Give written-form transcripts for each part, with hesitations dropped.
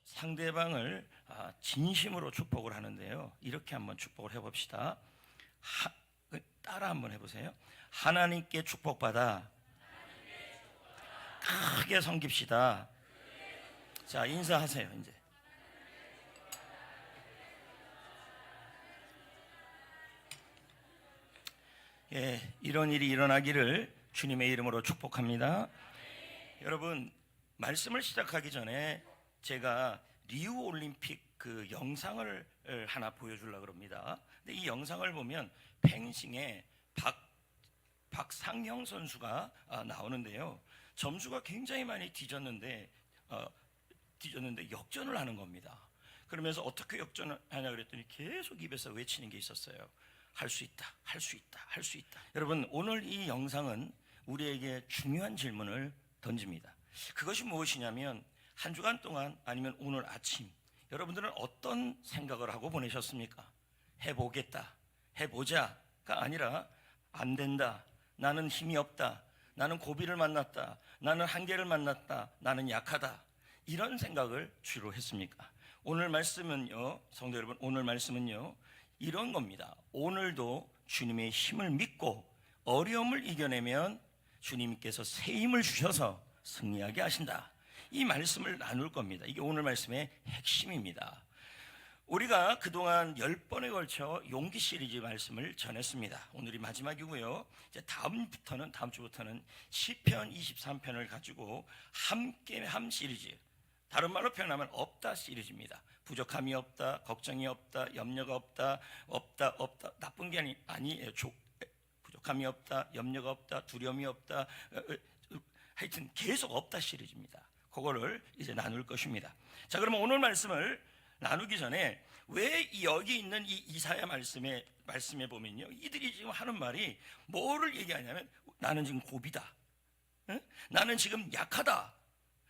상대방을 진심으로 축복을 하는데요. 이렇게 한번 축복을 해봅시다. 따라 한번 해보세요. 하나님께 축복받아 크게 섬깁시다. 자, 인사하세요. 이제 이런 일이 일어나기를 주님의 이름으로 축복합니다. 여러분, 말씀을 시작하기 전에 제가 리우 올림픽 그 영상을 하나 보여주려고 합니다. 근데 이 영상을 보면 펜싱에 박상형 선수가 나오는데요. 점수가 굉장히 많이 뒤졌는데 역전을 하는 겁니다. 그러면서 어떻게 역전을 하냐 그랬더니 계속 입에서 외치는 게 있었어요. 할 수 있다, 할 수 있다, 할 수 있다. 여러분, 오늘 이 영상은 우리에게 중요한 질문을 던집니다. 그것이 무엇이냐면, 한 주간 동안 아니면 오늘 아침 여러분들은 어떤 생각을 하고 보내셨습니까? 해보겠다, 해보자가 아니라 안 된다, 나는 힘이 없다, 나는 고비를 만났다, 나는 한계를 만났다, 나는 약하다, 이런 생각을 주로 했습니까? 오늘 말씀은요, 성도 여러분, 오늘 말씀은요 이런 겁니다. 오늘도 주님의 힘을 믿고 어려움을 이겨내면 주님께서 새 힘을 주셔서 승리하게 하신다. 이 말씀을 나눌 겁니다. 이게 오늘 말씀의 핵심입니다. 우리가 그동안 10번에 걸쳐 용기 시리즈 말씀을 전했습니다. 오늘이 마지막이고요. 이제 다음 주부터는 시편 23편을 가지고 함께함 시리즈, 다른 말로 표현하면 없다 시리즈입니다. 부족함이 없다, 걱정이 없다, 염려가 없다, 나쁜 게 아니에요. 부족함이 없다, 염려가 없다, 두려움이 없다, 하여튼 계속 없다 시리즈입니다. 그거를 이제 나눌 것입니다. 자, 그러면 오늘 말씀을 나누기 전에 왜 여기 있는 이 이사야 말씀에 보면요, 이들이 지금 하는 말이 뭐를 얘기하냐면, 나는 지금 고비다, 응? 나는 지금 약하다,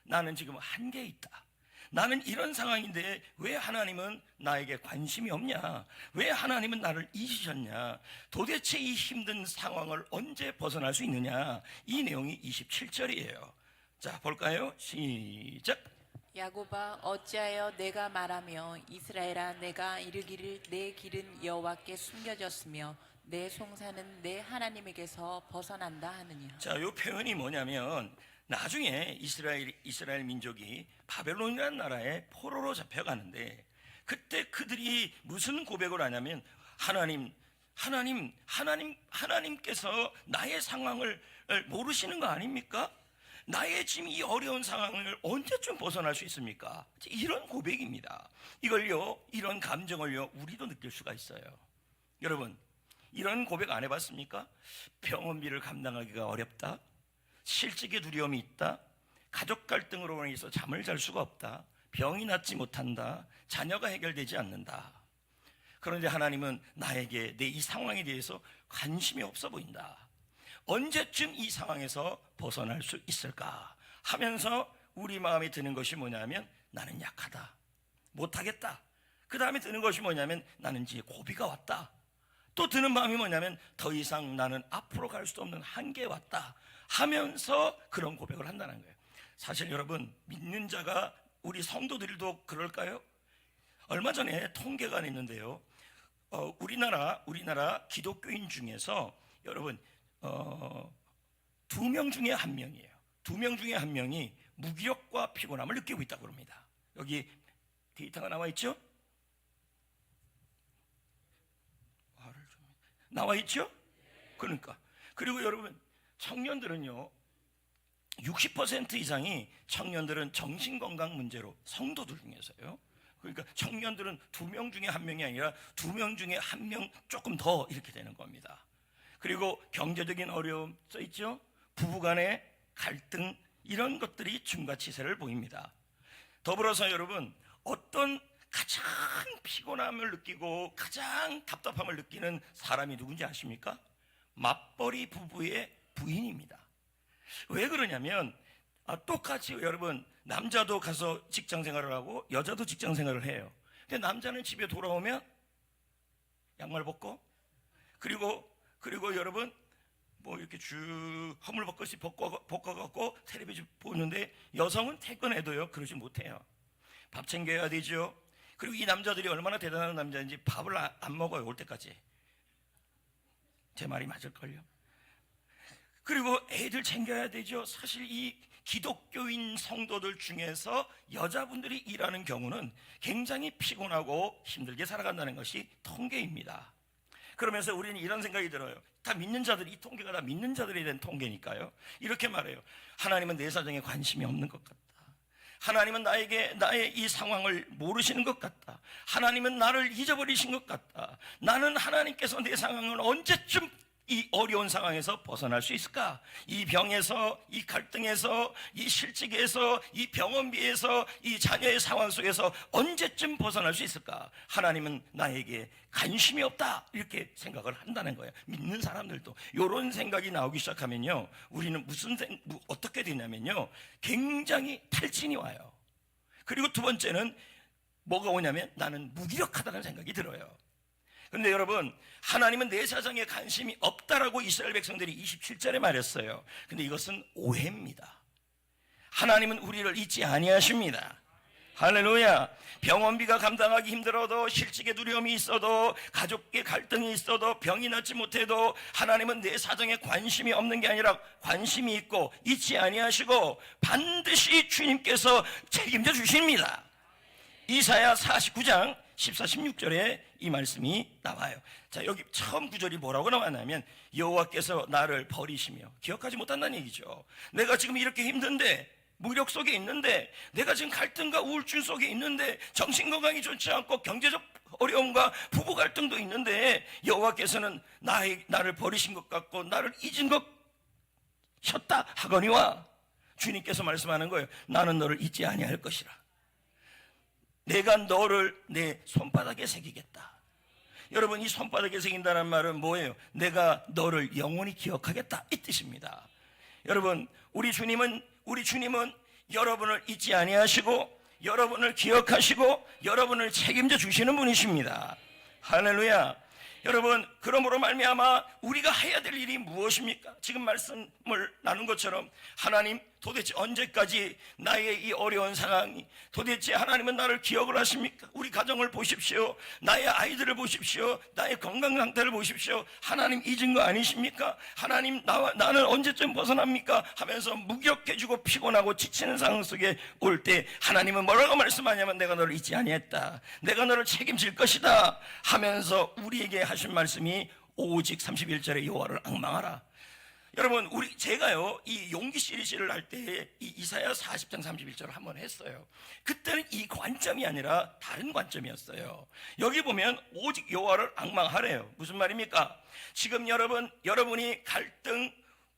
나는 지금 한계에 있다, 나는 이런 상황인데 왜 하나님은 나에게 관심이 없냐, 왜 하나님은 나를 잊으셨냐, 도대체 이 힘든 상황을 언제 벗어날 수 있느냐, 이 내용이 27절이에요 자, 볼까요? 시작. 야곱아, 어찌하여 내가 말하며 이스라엘아, 내가 이르기를 내 길은 여호와께 숨겨졌으며 내 송사는 내 하나님에게서 벗어난다 하느냐. 자, 이 표현이 뭐냐면, 나중에 이스라엘 민족이 바벨론이라는 나라에 포로로 잡혀가는데, 그때 그들이 무슨 고백을 하냐면, 하나님께서 나의 상황을 모르시는 거 아닙니까? 나의 지금 이 어려운 상황을 언제쯤 벗어날 수 있습니까? 이런 고백입니다. 이런 감정을요, 우리도 느낄 수가 있어요. 여러분, 이런 고백 안 해봤습니까? 병원비를 감당하기가 어렵다, 실직의 두려움이 있다, 가족 갈등으로 인해서 잠을 잘 수가 없다, 병이 낫지 못한다, 자녀가 해결되지 않는다. 그런데 하나님은 나에게 내 이 상황에 대해서 관심이 없어 보인다. 언제쯤 이 상황에서 벗어날 수 있을까 하면서 우리 마음에 드는 것이 뭐냐면, 나는 약하다, 못하겠다. 그 다음에 드는 것이 뭐냐면, 나는 이제 고비가 왔다. 또 드는 마음이 뭐냐면, 더 이상 나는 앞으로 갈 수 없는 한계에 왔다 하면서 그런 고백을 한다는 거예요. 사실 여러분, 믿는 자가, 우리 성도들도 그럴까요? 얼마 전에 통계가 있는데요, 우리나라 기독교인 중에서 여러분 2명 중에 1명이에요. 2명 중에 1명이 무기력과 피곤함을 느끼고 있다고 합니다. 여기 데이터가 나와 있죠? 나와 있죠? 그러니까. 그리고 여러분, 청년들은요, 60% 이상이 청년들은 정신건강 문제로, 성도들 중에서요, 그러니까 청년들은 2명 중에 1명이 아니라 2명 중에 1명 조금 더 이렇게 되는 겁니다. 그리고 경제적인 어려움 써 있죠? 부부간의 갈등, 이런 것들이 중과치세를 보입니다. 더불어서 여러분, 어떤 가장 피곤함을 느끼고 가장 답답함을 느끼는 사람이 누군지 아십니까? 맞벌이 부부의 부인입니다. 왜 그러냐면, 똑같이 여러분, 남자도 가서 직장 생활을 하고 여자도 직장 생활을 해요. 근데 남자는 집에 돌아오면 양말 벗고, 그리고 여러분, 뭐 이렇게 쭉 허물벗것이 벗겨갖고 텔레비전 보는데, 여성은 퇴근해도요 그러지 못해요. 밥 챙겨야 되죠. 그리고 이 남자들이 얼마나 대단한 남자인지 밥을 안 먹어요, 올 때까지. 제 말이 맞을걸요. 그리고 애들 챙겨야 되죠. 사실 이 기독교인 성도들 중에서 여자분들이 일하는 경우는 굉장히 피곤하고 힘들게 살아간다는 것이 통계입니다. 그러면서 우리는 이런 생각이 들어요. 다 믿는 자들이, 이 통계가 다 믿는 자들에 대한 통계니까요. 이렇게 말해요. 하나님은 내 사정에 관심이 없는 것 같다. 하나님은 나의 이 상황을 모르시는 것 같다. 하나님은 나를 잊어버리신 것 같다. 나는 하나님께서 내 상황을 언제쯤 이 어려운 상황에서 벗어날 수 있을까? 이 병에서, 이 갈등에서, 이 실직에서, 이 병원비에서, 이 자녀의 상황 속에서 언제쯤 벗어날 수 있을까? 하나님은 나에게 관심이 없다, 이렇게 생각을 한다는 거예요. 믿는 사람들도 이런 생각이 나오기 시작하면요, 우리는 어떻게 되냐면요, 굉장히 탈진이 와요. 그리고 두 번째는 뭐가 오냐면 나는 무기력하다는 생각이 들어요. 그런데 여러분, 하나님은 내 사정에 관심이 없다라고 이스라엘 백성들이 27절에 말했어요. 근데 이것은 오해입니다. 하나님은 우리를 잊지 아니하십니다. 할렐루야. 병원비가 감당하기 힘들어도, 실직의 두려움이 있어도, 가족의 갈등이 있어도, 병이 낫지 못해도 하나님은 내 사정에 관심이 없는 게 아니라 관심이 있고 잊지 아니하시고 반드시 주님께서 책임져 주십니다. 이사야 49장 14, 16절에 이 말씀이 나와요. 자, 여기 처음 구절이 뭐라고 나왔냐면 여호와께서 나를 버리시며, 기억하지 못한다는 얘기죠. 내가 지금 이렇게 힘든데, 무력 속에 있는데, 내가 지금 갈등과 우울증 속에 있는데, 정신건강이 좋지 않고 경제적 어려움과 부부 갈등도 있는데 여호와께서는 나를 버리신 것 같고 나를 잊은 것 셨다 하거니와, 주님께서 말씀하는 거예요. 나는 너를 잊지 아니할 것이라. 내가 너를 내 손바닥에 새기겠다. 여러분, 이 손바닥에 새긴다는 말은 뭐예요? 내가 너를 영원히 기억하겠다, 이 뜻입니다. 여러분, 우리 주님은 여러분을 잊지 아니하시고 여러분을 기억하시고 여러분을 책임져 주시는 분이십니다. 할렐루야. 여러분, 그러므로 말미암아 우리가 해야 될 일이 무엇입니까? 지금 말씀을 나눈 것처럼 하나님, 도대체 언제까지 나의 이 어려운 상황이, 도대체 하나님은 나를 기억을 하십니까? 우리 가정을 보십시오. 나의 아이들을 보십시오. 나의 건강 상태를 보십시오. 하나님 잊은 거 아니십니까? 하나님, 나는 언제쯤 벗어납니까? 하면서 무기력해지고 피곤하고 지치는 상황 속에 올 때 하나님은 뭐라고 말씀하냐면 내가 너를 잊지 아니했다, 내가 너를 책임질 것이다 하면서 우리에게 하신 말씀이 오직 31절에 여호와를 앙망하라. 여러분, 제가요 이 용기 시리즈를 할 때 이 이사야 40장 31절을 한번 했어요. 그때는 이 관점이 아니라 다른 관점이었어요. 여기 보면 오직 여호와를 앙망하래요. 무슨 말입니까? 지금 여러분이 갈등,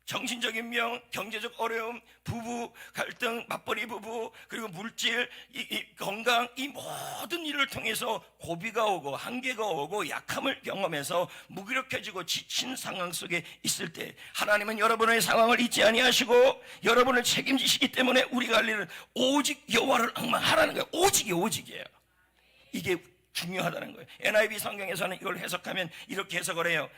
정신적인 병, 경제적 어려움, 부부 갈등, 맞벌이 부부, 그리고 물질, 이 건강, 이 모든 일을 통해서 고비가 오고 한계가 오고 약함을 경험해서 무기력해지고 지친 상황 속에 있을 때 하나님은 여러분의 상황을 잊지 아니하시고 여러분을 책임지시기 때문에 우리가 할 일은 오직 여호와를 앙망하라는 거예요. 오직이에요. 이게 중요하다는 거예요. NIV 성경에서는 이걸 해석하면 이렇게 해석을 해요.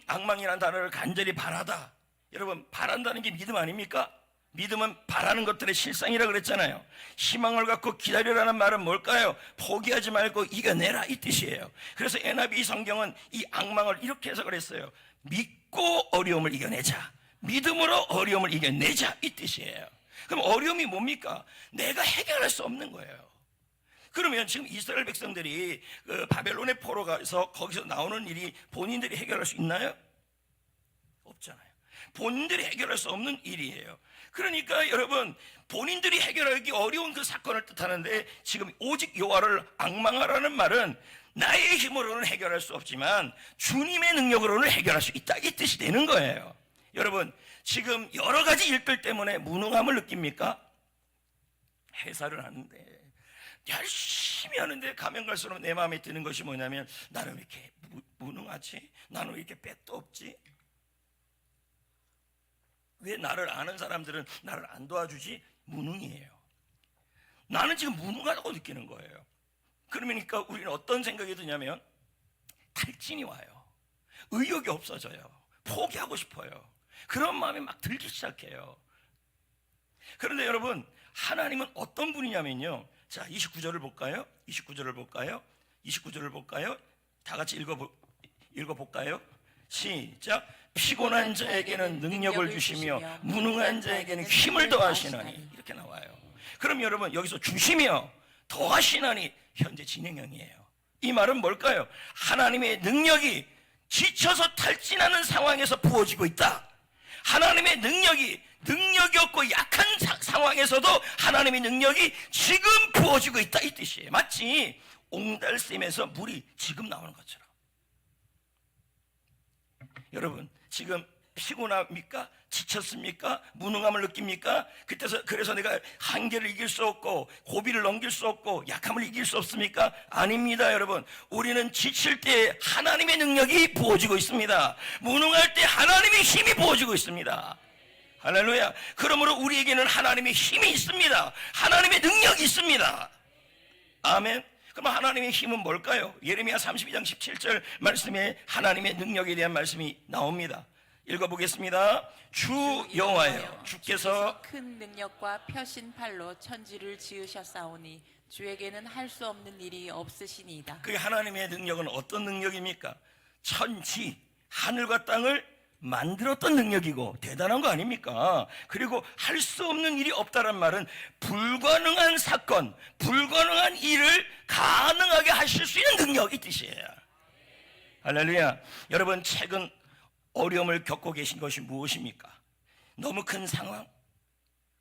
앙망이라는 단어를 간절히 바라다. 여러분, 바란다는 게 믿음 아닙니까? 믿음은 바라는 것들의 실상이라 그랬잖아요. 희망을 갖고 기다리라는 말은 뭘까요? 포기하지 말고 이겨내라, 이 뜻이에요. 그래서 NIV 성경은 이 앙망을 이렇게 해석을 했어요. 믿고 어려움을 이겨내자, 믿음으로 어려움을 이겨내자, 이 뜻이에요. 그럼 어려움이 뭡니까? 내가 해결할 수 없는 거예요. 그러면 지금 이스라엘 백성들이 바벨론의 포로 가서 거기서 나오는 일이 본인들이 해결할 수 있나요? 없잖아요. 본인들이 해결할 수 없는 일이에요. 그러니까 여러분, 본인들이 해결하기 어려운 그 사건을 뜻하는데 지금 오직 여호와를 앙망하라는 말은 나의 힘으로는 해결할 수 없지만 주님의 능력으로는 해결할 수 있다, 이 뜻이 되는 거예요. 여러분, 지금 여러 가지 일들 때문에 무능함을 느낍니까? 회사를 하는데 열심히 하는데 가면 갈수록 내 마음에 드는 것이 뭐냐면 나는 왜 이렇게 무능하지? 나는 왜 이렇게 백도 없지? 왜 나를 아는 사람들은 나를 안 도와주지? 무능이에요. 나는 지금 무능하다고 느끼는 거예요. 그러니까 우리는 어떤 생각이 드냐면 탈진이 와요. 의욕이 없어져요. 포기하고 싶어요. 그런 마음이 막 들기 시작해요. 그런데 여러분, 하나님은 어떤 분이냐면요, 자, 29절을 볼까요? 29절을 볼까요? 29절을 볼까요? 다 같이 읽어볼까요? 시작. 피곤한 자에게는 능력을 주시며 무능한 자에게는 힘을 더하시나니. 이렇게 나와요. 그럼 여러분, 여기서 주시며 더하시나니 현재 진행형이에요. 이 말은 뭘까요? 하나님의 능력이 지쳐서 탈진하는 상황에서 부어지고 있다. 하나님의 능력이 능력이 없고 약한 상황에서도 하나님의 능력이 지금 부어지고 있다, 이 뜻이에요. 마치 옹달샘에서 물이 지금 나오는 것처럼. 여러분, 지금 피곤합니까? 지쳤습니까? 무능함을 느낍니까? 그래서 내가 한계를 이길 수 없고 고비를 넘길 수 없고 약함을 이길 수 없습니까? 아닙니다, 여러분. 우리는 지칠 때 하나님의 능력이 부어지고 있습니다. 무능할 때 하나님의 힘이 부어지고 있습니다. 할렐루야. 그러므로 우리에게는 하나님의 힘이 있습니다. 하나님의 능력이 있습니다. 아멘. 그럼 하나님의 힘은 뭘까요? 예레미야 32장 17절 말씀에 하나님의 능력에 대한 말씀이 나옵니다. 읽어보겠습니다. 주 여호와여, 주께서 큰 능력과 펴신 팔로 천지를 지으셨사오니 주에게는 할 수 없는 일이 없으시니이다. 그게 하나님의 능력은 어떤 능력입니까? 천지, 하늘과 땅을 만들었던 능력이고 대단한 거 아닙니까? 그리고 할 수 없는 일이 없다란 말은 불가능한 사건, 불가능한 일을 가능하게 하실 수 있는 능력, 이 뜻이에요. 할렐루야. 여러분, 최근 어려움을 겪고 계신 것이 무엇입니까? 너무 큰 상황,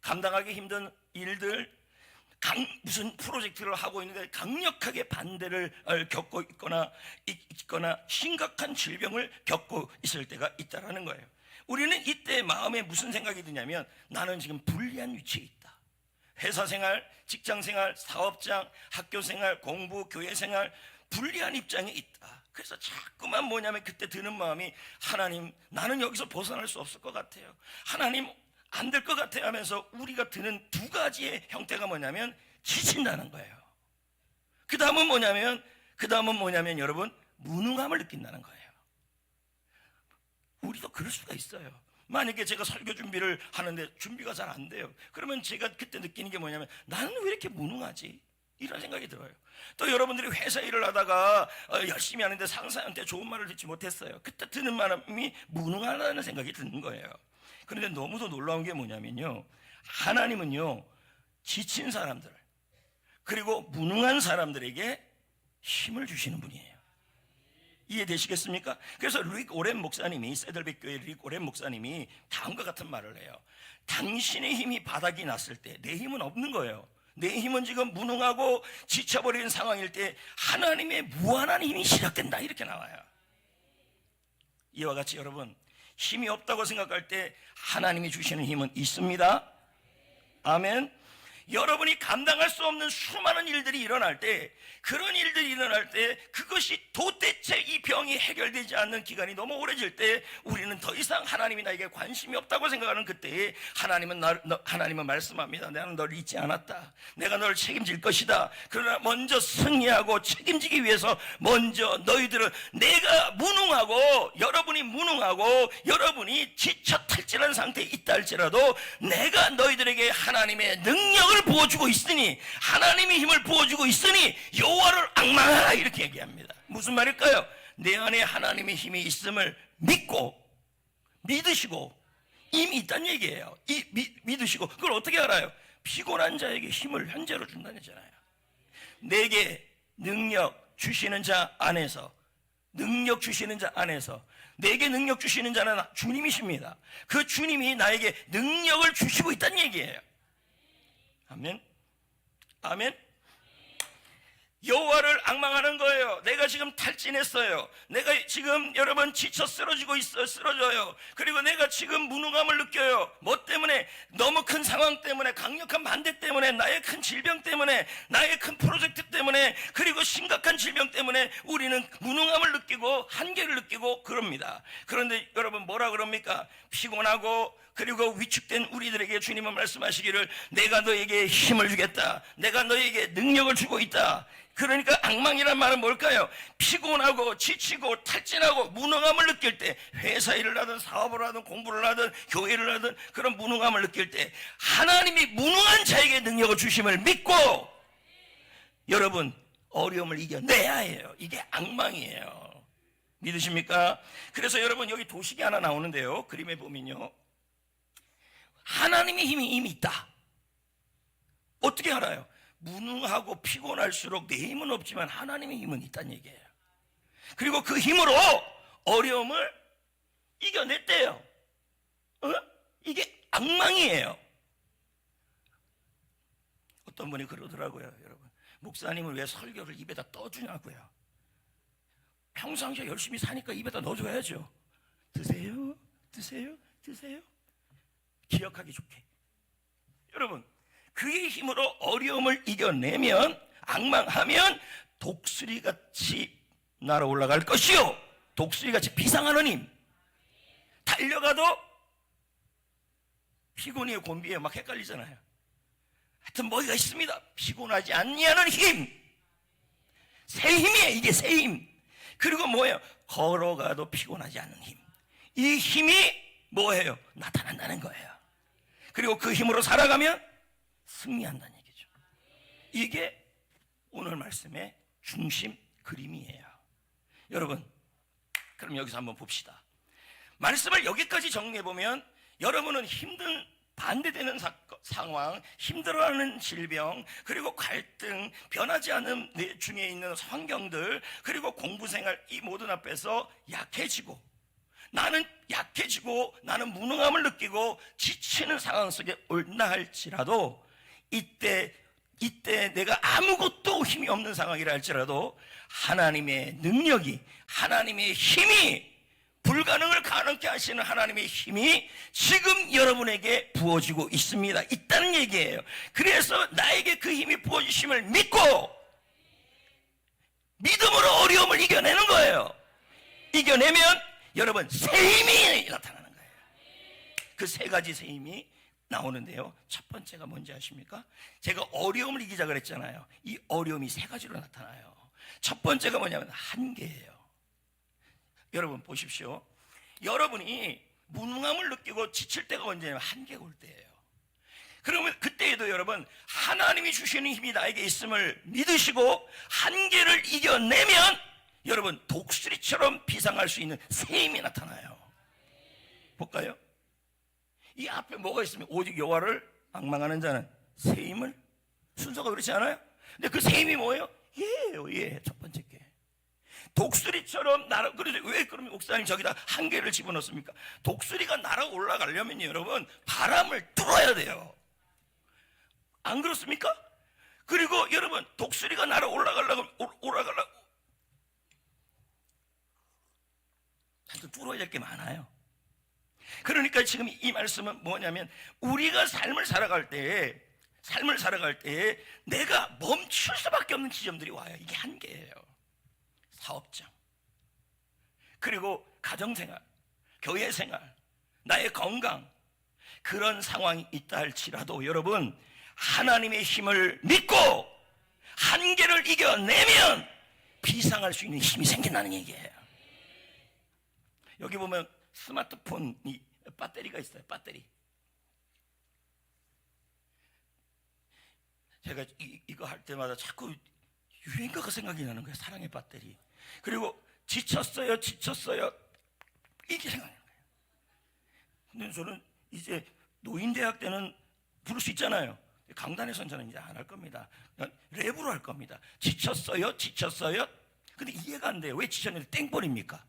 감당하기 힘든 일들, 무슨 프로젝트를 하고 있는데 강력하게 반대를 겪고 있거나 심각한 질병을 겪고 있을 때가 있다라는 거예요. 우리는 이때 마음에 무슨 생각이 드냐면, 나는 지금 불리한 위치에 있다. 회사 생활, 직장 생활, 사업장, 학교 생활, 공부, 교회 생활, 불리한 입장에 있다. 그래서 자꾸만 뭐냐면 그때 드는 마음이, 하나님, 나는 여기서 벗어날 수 없을 것 같아요. 하나님, 안 될 것 같아요 하면서 우리가 드는 두 가지의 형태가 뭐냐면 지친다는 거예요. 그 다음은 뭐냐면 여러분, 무능함을 느낀다는 거예요. 우리도 그럴 수가 있어요. 만약에 제가 설교 준비를 하는데 준비가 잘 안 돼요. 그러면 제가 그때 느끼는 게 뭐냐면, 나는 왜 이렇게 무능하지? 이런 생각이 들어요. 또 여러분들이 회사 일을 하다가 열심히 하는데 상사한테 좋은 말을 듣지 못했어요. 그때 드는 마음이 무능하다는 생각이 드는 거예요. 그런데 너무도 놀라운 게 뭐냐면요, 하나님은요, 지친 사람들, 그리고 무능한 사람들에게 힘을 주시는 분이에요. 이해되시겠습니까? 그래서 릭 오렌 목사님이, 세들백 교회 릭 오렌 목사님이 다음과 같은 말을 해요. 당신의 힘이 바닥이 났을 때 내 힘은 없는 거예요. 내 힘은 지금 무능하고 지쳐버리는 상황일 때 하나님의 무한한 힘이 시작된다, 이렇게 나와요. 이와 같이 여러분, 힘이 없다고 생각할 때 하나님이 주시는 힘은 있습니다. 아멘. 여러분이 감당할 수 없는 수많은 일들이 일어날 때, 그런 일들이 일어날 때 그것이 도대체 이 병이 해결되지 않는 기간이 너무 오래질 때, 우리는 더 이상 하나님이 나에게 관심이 없다고 생각하는 그때에 하나님은 말씀합니다. 나는 널 잊지 않았다. 내가 널 책임질 것이다. 그러나 먼저 승리하고 책임지기 위해서 먼저 너희들은, 내가 무능하고 여러분이 지쳐 탈진한 상태에 있다 할지라도 내가 너희들에게 하나님의 능력을 부어주고 있으니, 하나님의 힘을 부어주고 있으니 여호와를 앙망하라, 이렇게 얘기합니다. 무슨 말일까요? 내 안에 하나님의 힘이 있음을 믿으시고 이미 있다는 얘기예요. 믿으시고, 그걸 어떻게 알아요? 피곤한 자에게 힘을 현재로 준다는 거잖아요. 내게 능력 주시는 자 안에서, 내게 능력 주시는 자는 주님이십니다. 그 주님이 나에게 능력을 주시고 있다는 얘기예요. 아멘. 아멘. 여호와를 앙망하는 거예요. 내가 지금 탈진했어요. 내가 지금 여러분 지쳐 쓰러져요. 그리고 내가 지금 무능함을 느껴요. 뭐 때문에? 너무 큰 상황 때문에, 강력한 반대 때문에, 나의 큰 질병 때문에, 나의 큰 프로젝트 때문에, 그리고 심각한 질병 때문에 우리는 무능함을 느끼고 한계를 느끼고 그럽니다. 그런데 여러분, 뭐라 그럽니까? 피곤하고 그리고 위축된 우리들에게 주님은 말씀하시기를, 내가 너에게 힘을 주겠다. 내가 너에게 능력을 주고 있다. 그러니까 앙망이란 말은 뭘까요? 피곤하고 지치고 탈진하고 무능함을 느낄 때, 회사 일을 하든 사업을 하든 공부를 하든 교회를 하든 그런 무능함을 느낄 때 하나님이 무능한 자에게 능력을 주심을 믿고 여러분 어려움을 이겨내야 해요. 이게 앙망이에요. 믿으십니까? 그래서 여러분 여기 도식이 하나 나오는데요. 그림에 보면요, 하나님의 힘이 이미 있다. 어떻게 알아요? 무능하고 피곤할수록 내 힘은 없지만 하나님의 힘은 있다는 얘기예요. 그리고 그 힘으로 어려움을 이겨냈대요. 이게 앙망이에요. 어떤 분이 그러더라고요. 여러분, 목사님은 왜 설교를 입에다 떠주냐고요. 평상시에 열심히 사니까 입에다 넣어줘야죠. 드세요, 드세요, 드세요. 기억하기 좋게. 여러분, 그의 힘으로 어려움을 이겨내면, 앙망하면 독수리같이 날아 올라갈 것이요, 독수리같이 비상하는 힘. 달려가도 피곤이에요, 곤비에요, 막 헷갈리잖아요. 하여튼 뭐가 있습니다. 피곤하지 않냐는 힘. 새 힘이에요. 이게 새 힘. 그리고 뭐예요? 걸어가도 피곤하지 않는 힘. 이 힘이 뭐예요? 나타난다는 거예요. 그리고 그 힘으로 살아가면 승리한다는 얘기죠. 이게 오늘 말씀의 중심 그림이에요. 여러분, 그럼 여기서 한번 봅시다. 말씀을 여기까지 정리해보면 여러분은 힘든, 반대되는 상황, 힘들어하는 질병, 그리고 갈등, 변하지 않은 내 중에 있는 환경들, 그리고 공부생활, 이 모든 앞에서 약해지고, 나는 약해지고 나는 무능함을 느끼고 지치는 상황 속에 올나 할지라도, 이때 내가 아무것도 힘이 없는 상황이라 할지라도 하나님의 능력이, 하나님의 힘이, 불가능을 가능케 하시는 하나님의 힘이 지금 여러분에게 부어지고 있습니다. 있다는 얘기예요. 그래서 나에게 그 힘이 부어지심을 믿고 믿음으로 어려움을 이겨내는 거예요. 이겨내면 여러분 새 힘이 나타나는 거예요. 그 세 가지 새 힘이 나오는데요, 첫 번째가 뭔지 아십니까? 제가 어려움을 이기자 그랬잖아요. 이 어려움이 세 가지로 나타나요. 첫 번째가 뭐냐면 한계예요. 여러분 보십시오. 여러분이 무능함을 느끼고 지칠 때가 언제냐면 한계가 올 때예요. 그러면 그때에도 여러분 하나님이 주시는 힘이 나에게 있음을 믿으시고 한계를 이겨내면 여러분 독수리처럼 비상할 수 있는 새 힘이 나타나요. 볼까요? 이 앞에 뭐가 있으면 오직 여호와를 앙망하는 자는 새 힘을, 순서가 그렇지 않아요? 근데 그 새 힘이 뭐예요? 예예요. 예, 첫 번째 게 독수리처럼 날아. 그래서 왜 그러면 목사님 저기다 한계를 집어넣습니까? 독수리가 날아 올라가려면 여러분 바람을 뚫어야 돼요. 안 그렇습니까? 그리고 여러분 독수리가 날아 올라가려고 하여튼 뚫어야 될 게 많아요. 그러니까 지금 이 말씀은 뭐냐면 우리가 삶을 살아갈 때 내가 멈출 수밖에 없는 지점들이 와요. 이게 한계예요. 사업장, 그리고 가정생활, 교회생활, 나의 건강, 그런 상황이 있다 할지라도 여러분 하나님의 힘을 믿고 한계를 이겨내면 비상할 수 있는 힘이 생긴다는 얘기예요. 여기 보면 스마트폰이 배터리가 있어요. 배터리. 제가 이거 할 때마다 자꾸 유행가가 생각이 나는 거예요. 사랑의 배터리. 그리고 지쳤어요 이게 생각나는 거예요. 근데 저는 이제 노인대학 때는 부를 수 있잖아요. 강단에서는 저는 이제 안 할 겁니다. 랩으로 할 겁니다. 지쳤어요. 근데 이해가 안 돼요. 왜 지쳤는데 땡벌입니까?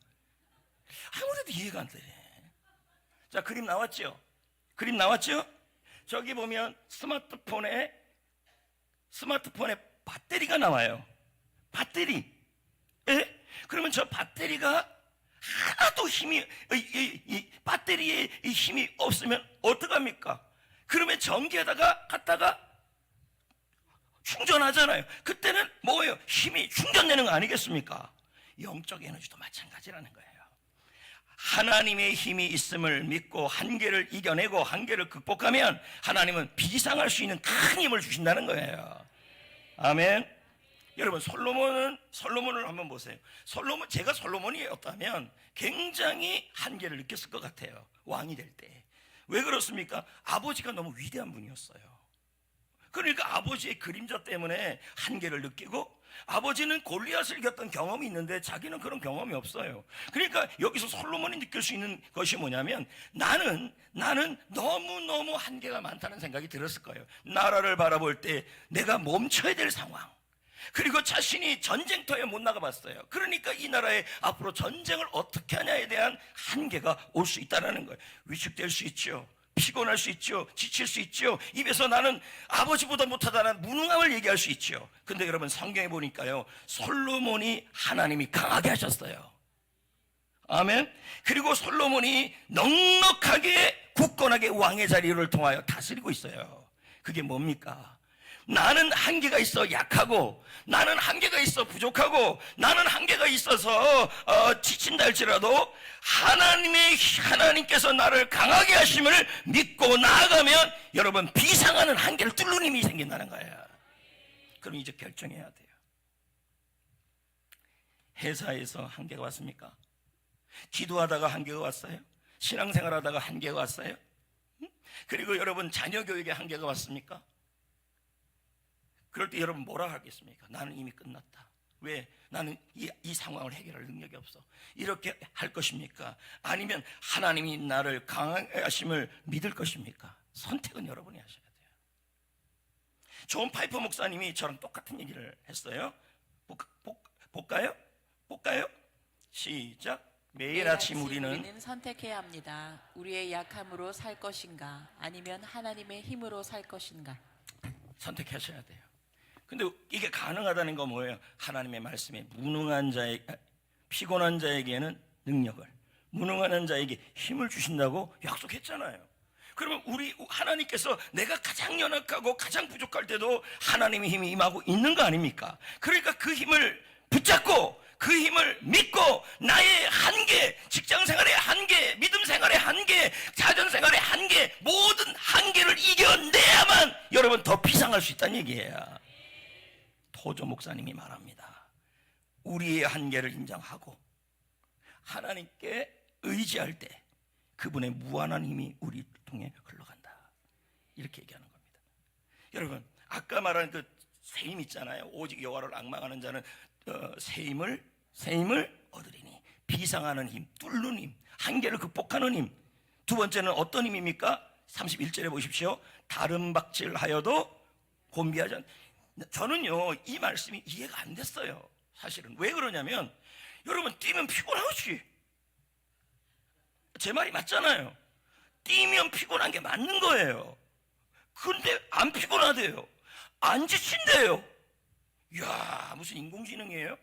아무래도 이해가 안 돼. 자, 그림 나왔죠? 저기 보면 스마트폰에 배터리가 나와요. 배터리. 예? 그러면 저 배터리가 하나도 힘이, 이 배터리에 이 힘이 없으면 어떡합니까? 그러면 전기에다가 갖다가 충전하잖아요. 그때는 뭐예요? 힘이 충전되는 거 아니겠습니까? 영적 에너지도 마찬가지라는 거예요. 하나님의 힘이 있음을 믿고 한계를 이겨내고 한계를 극복하면 하나님은 비상할 수 있는 큰 힘을 주신다는 거예요. 아멘. 여러분 솔로몬을 한번 보세요. 제가 솔로몬이었다면 굉장히 한계를 느꼈을 것 같아요. 왕이 될 때. 왜 그렇습니까? 아버지가 너무 위대한 분이었어요. 그러니까 아버지의 그림자 때문에 한계를 느끼고, 아버지는 골리앗을 이겼던 경험이 있는데 자기는 그런 경험이 없어요. 그러니까 여기서 솔로몬이 느낄 수 있는 것이 뭐냐면, 나는 너무너무 한계가 많다는 생각이 들었을 거예요. 나라를 바라볼 때 내가 멈춰야 될 상황, 그리고 자신이 전쟁터에 못 나가봤어요. 그러니까 이 나라에 앞으로 전쟁을 어떻게 하냐에 대한 한계가 올 수 있다는 거예요. 위축될 수 있죠. 피곤할 수 있죠. 지칠 수 있죠. 입에서 나는 아버지보다 못하다는 무능함을 얘기할 수 있죠. 근데 여러분, 성경에 보니까요, 솔로몬이 하나님이 강하게 하셨어요. 아멘. 그리고 솔로몬이 넉넉하게 굳건하게 왕의 자리를 통하여 다스리고 있어요. 그게 뭡니까? 나는 한계가 있어 약하고, 나는 한계가 있어 부족하고, 나는 한계가 있어서 지친다 할지라도 하나님께서 나를 강하게 하심을 믿고 나아가면, 여러분, 비상하는 한계를 뚫는 힘이 생긴다는 거예요. 그럼 이제 결정해야 돼요. 회사에서 한계가 왔습니까? 기도하다가 한계가 왔어요? 신앙생활하다가 한계가 왔어요? 그리고 여러분, 자녀 교육에 한계가 왔습니까? 그럴 때 여러분 뭐라 하겠습니까? 나는 이미 끝났다. 왜? 나는 이 상황을 해결할 능력이 없어. 이렇게 할 것입니까? 아니면 하나님이 나를 강하게 하심을 믿을 것입니까? 선택은 여러분이 하셔야 돼요. 존 파이퍼 목사님이 저랑 똑같은 얘기를 했어요. 볼까요? 시작. 매일 아침 우리는 선택해야 합니다. 우리의 약함으로 살 것인가, 아니면 하나님의 힘으로 살 것인가. 선택하셔야 돼요. 근데 이게 가능하다는 건 뭐예요? 하나님의 말씀에 피곤한 자에게는 능력을, 무능한 자에게 힘을 주신다고 약속했잖아요. 그러면 하나님께서 내가 가장 연약하고 가장 부족할 때도 하나님의 힘이 임하고 있는 거 아닙니까? 그러니까 그 힘을 붙잡고, 그 힘을 믿고, 나의 한계, 직장 생활의 한계, 믿음 생활의 한계, 자전 생활의 한계, 모든 한계를 이겨내야만 여러분 더 비상할 수 있다는 얘기예요. 토조 목사님이 말합니다. 우리의 한계를 인정하고 하나님께 의지할 때 그분의 무한한 힘이 우리 통해 흘러간다. 이렇게 얘기하는 겁니다. 여러분, 아까 말한 그 새 힘 있잖아요. 오직 여호와를 앙망하는 자는 새 힘을 얻으리니. 비상하는 힘, 뚫는 힘, 한계를 극복하는 힘. 두 번째는 어떤 힘입니까? 31절에 보십시오. 다른 박질하여도 곤비하지 않. 저는요, 이 말씀이 이해가 안 됐어요. 사실은 왜 그러냐면, 여러분, 뛰면 피곤하지. 제 말이 맞잖아요. 뛰면 피곤한 게 맞는 거예요. 근데 안 피곤하대요. 안 지친대요. 이야, 무슨 인공지능이에요?